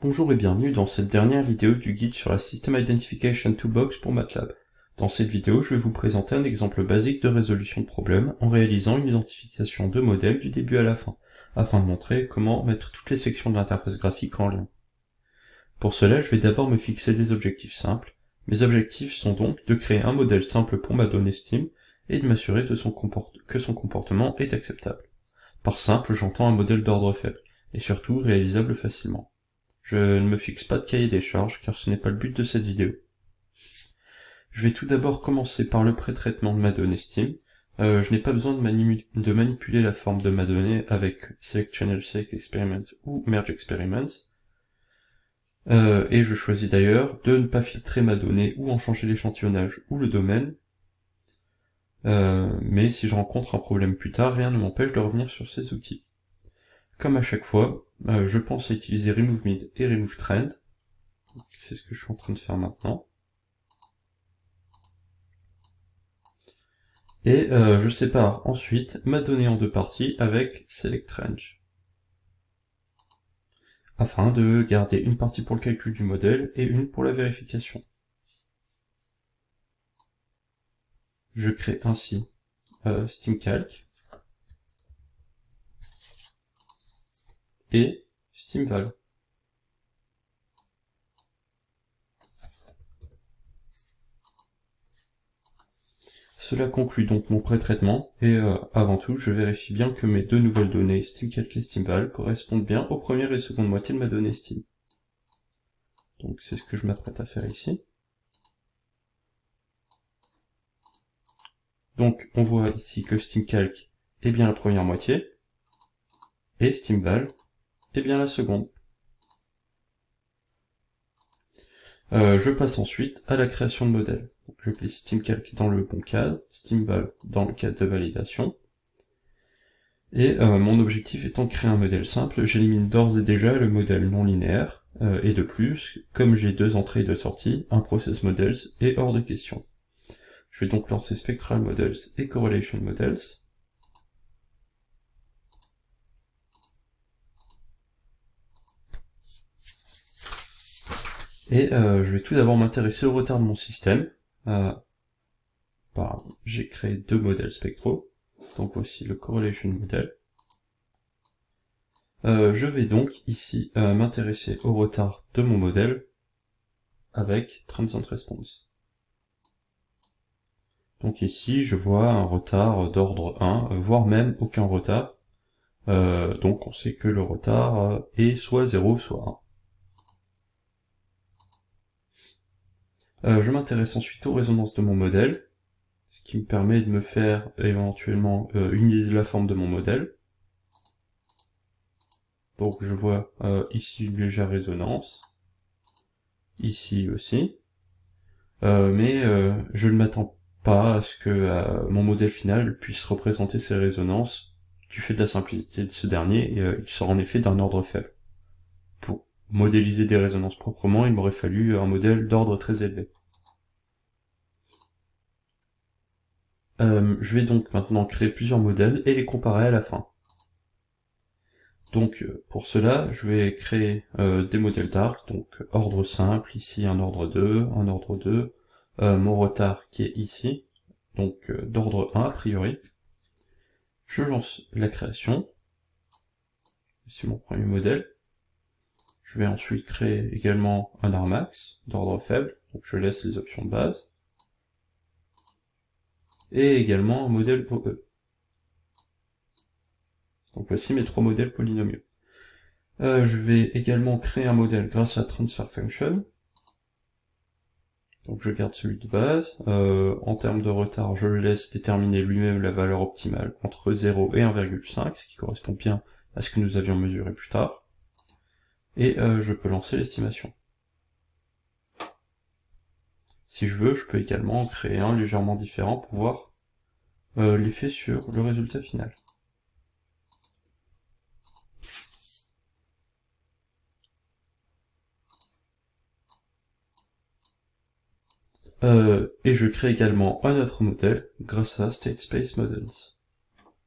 Bonjour et bienvenue dans cette dernière vidéo du guide sur la System Identification Toolbox pour MATLAB. Dans cette vidéo, je vais vous présenter un exemple basique de résolution de problème en réalisant une identification de modèle du début à la fin, afin de montrer comment mettre toutes les sections de l'interface graphique en lien. Pour cela, je vais d'abord me fixer des objectifs simples. Mes objectifs sont donc de créer un modèle simple pour ma donnée Steam et de m'assurer que son comportement est acceptable. Par simple, j'entends un modèle d'ordre faible, et surtout réalisable facilement. Je ne me fixe pas de cahier des charges car ce n'est pas le but de cette vidéo. Je vais tout d'abord commencer par le pré-traitement de ma donnée Steam. Je n'ai pas besoin de manipuler la forme de ma donnée avec Select Channel Select Experiment ou Merge Experiments. Et je choisis d'ailleurs de ne pas filtrer ma donnée ou en changer l'échantillonnage ou le domaine. Mais si je rencontre un problème plus tard, rien ne m'empêche de revenir sur ces outils. Comme à chaque fois, je pense à utiliser Remove Mid et Remove Trend. C'est ce que je suis en train de faire maintenant. Et je sépare ensuite ma donnée en deux parties avec Select Range, afin de garder une partie pour le calcul du modèle et une pour la vérification. Je crée ainsi SteamCalc et SteamVal. Cela conclut donc mon pré-traitement, et avant tout, je vérifie bien que mes deux nouvelles données, SteamCalc et SteamVal, correspondent bien aux premières et secondes moitiés de ma donnée Steam. Donc c'est ce que je m'apprête à faire ici. Donc on voit ici que SteamCalc est bien la première moitié, et SteamVal est bien la seconde. Je passe ensuite à la création de modèles. Donc, je place SteamCalc dans le bon cadre, SteamVal dans le cadre de validation. Et mon objectif étant de créer un modèle simple, j'élimine d'ores et déjà le modèle non linéaire, et de plus, comme j'ai deux entrées et deux sorties, un process models est hors de question. Je vais donc lancer Spectral Models et Correlation Models. Et je vais tout d'abord m'intéresser au retard de mon système. J'ai créé deux modèles spectraux, donc voici le Correlation Model. Je vais donc ici m'intéresser au retard de mon modèle avec Transient Response. Donc ici je vois un retard d'ordre 1, voire même aucun retard. Donc on sait que le retard est soit 0, soit 1. Je m'intéresse ensuite aux résonances de mon modèle, ce qui me permet de me faire éventuellement une idée de la forme de mon modèle. Donc je vois ici une légère résonance, ici aussi, mais je ne m'attends pas à ce que mon modèle final puisse représenter ces résonances du fait de la simplicité de ce dernier, et il sera en effet d'un ordre faible. Pour modéliser des résonances proprement, il m'aurait fallu un modèle d'ordre très élevé. Je vais donc maintenant créer plusieurs modèles et les comparer à la fin. Donc pour cela, je vais créer des modèles d'arc, donc ordre simple, ici un ordre 2, mon retard qui est ici, donc d'ordre 1 a priori. Je lance la création, c'est mon premier modèle. Je vais ensuite créer également un Armax d'ordre faible, donc je laisse les options de base. Et également un modèle OE. Donc voici mes trois modèles polynomiaux. Je vais également créer un modèle grâce à Transfer Function. Donc je garde celui de base. En termes de retard, je le laisse déterminer lui-même la valeur optimale entre 0 et 1,5, ce qui correspond bien à ce que nous avions mesuré plus tard. Et je peux lancer l'estimation. Si je veux, je peux également en créer un légèrement différent pour voir l'effet sur le résultat final. Et je crée également un autre modèle grâce à State Space Models.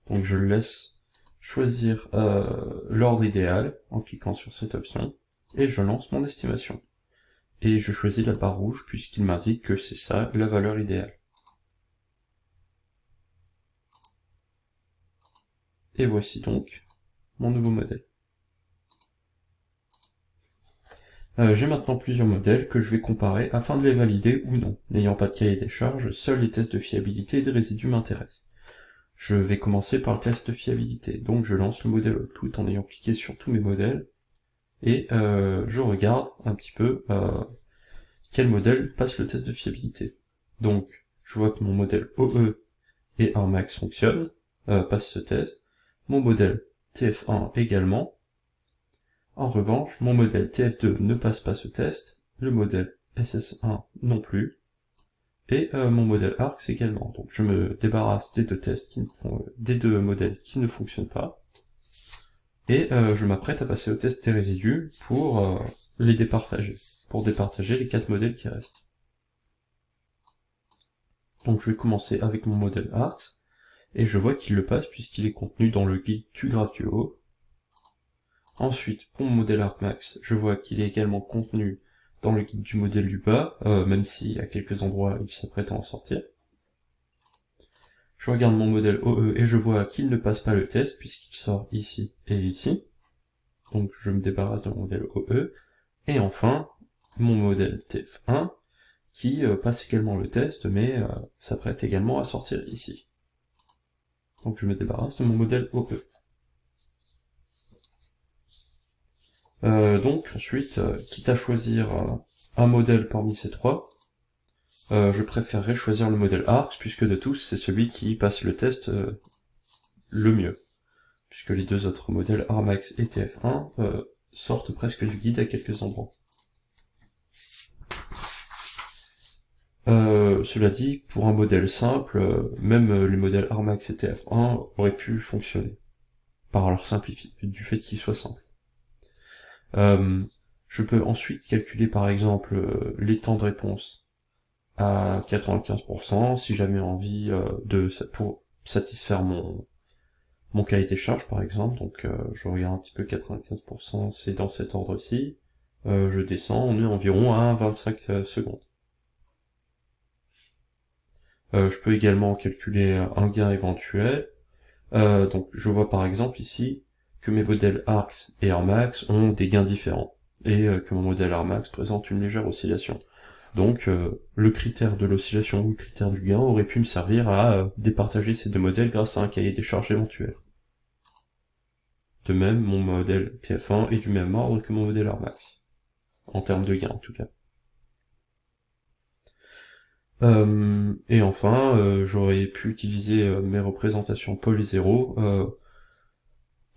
Donc je le laisse choisir l'ordre idéal en cliquant sur cette option. et je lance mon estimation. Et je choisis la barre rouge puisqu'il m'indique que c'est ça la valeur idéale. Et voici donc mon nouveau modèle. J'ai maintenant plusieurs modèles que je vais comparer afin de les valider ou non. N'ayant pas de cahier des charges, seuls les tests de fiabilité et de résidus m'intéressent. Je vais commencer par le test de fiabilité, donc je lance le modèle tout en ayant cliqué sur tous mes modèles, et je regarde un petit peu quel modèle passe le test de fiabilité. Donc je vois que mon modèle OE et Armax fonctionnent, passe ce test, mon modèle TF1 également. En revanche, mon modèle TF2 ne passe pas ce test, le modèle SS1 non plus, et mon modèle ARCS également. Donc je me débarrasse des deux modèles qui ne fonctionnent pas, et je m'apprête à passer au test des résidus pour les départager, les 4 modèles qui restent. Donc je vais commencer avec mon modèle ARCS, et je vois qu'il le passe puisqu'il est contenu dans le guide du graphe du haut. Ensuite, pour mon modèle Arcmax, je vois qu'il est également contenu dans le guide du modèle du bas, même si à quelques endroits il s'apprête à en sortir. Je regarde mon modèle OE et je vois qu'il ne passe pas le test puisqu'il sort ici et ici. Donc je me débarrasse de mon modèle OE. Et enfin, mon modèle TF1 qui passe également le test mais s'apprête également à sortir ici. Donc je me débarrasse de mon modèle OE. Donc ensuite, quitte à choisir un modèle parmi ces trois, je préférerais choisir le modèle ARCS, puisque de tous, c'est celui qui passe le test le mieux. Puisque les deux autres modèles Armax et TF1 sortent presque du guide à quelques endroits. Cela dit, pour un modèle simple, même les modèles Armax et TF1 auraient pu fonctionner, par leur simplification, du fait qu'ils soient simples. Je peux ensuite calculer par exemple les temps de réponse à 95% si j'avais envie pour satisfaire mon cahier des charges par exemple. Donc je regarde un petit peu, 95% c'est dans cet ordre-ci. Je descends, on est environ à 25 secondes. Je peux également calculer un gain éventuel. Donc je vois par exemple ici que mes modèles ARCS et Armax ont des gains différents, et que mon modèle Armax présente une légère oscillation. Donc le critère de l'oscillation ou le critère du gain aurait pu me servir à départager ces deux modèles grâce à un cahier des charges éventuel. De même, mon modèle TF1 est du même ordre que mon modèle Armax, en termes de gain en tout cas. Et enfin, j'aurais pu utiliser mes représentations pôle et zéro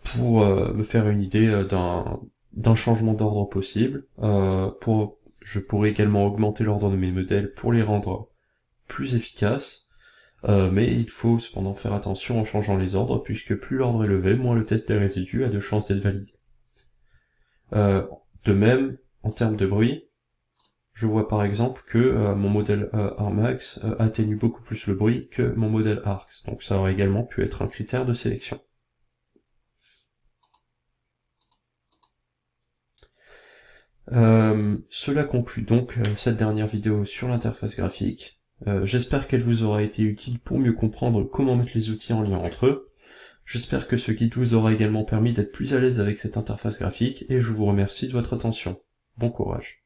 pour me faire une idée d'un changement d'ordre possible. Je pourrais également augmenter l'ordre de mes modèles pour les rendre plus efficaces, mais il faut cependant faire attention en changeant les ordres, puisque plus l'ordre est levé, moins le test des résidus a de chances d'être validé. De même, en termes de bruit, je vois par exemple que mon modèle Armax atténue beaucoup plus le bruit que mon modèle ARCS, donc ça aurait également pu être un critère de sélection. Cela conclut donc cette dernière vidéo sur l'interface graphique. J'espère qu'elle vous aura été utile pour mieux comprendre comment mettre les outils en lien entre eux. J'espère que ce guide vous aura également permis d'être plus à l'aise avec cette interface graphique, et je vous remercie de votre attention. Bon courage.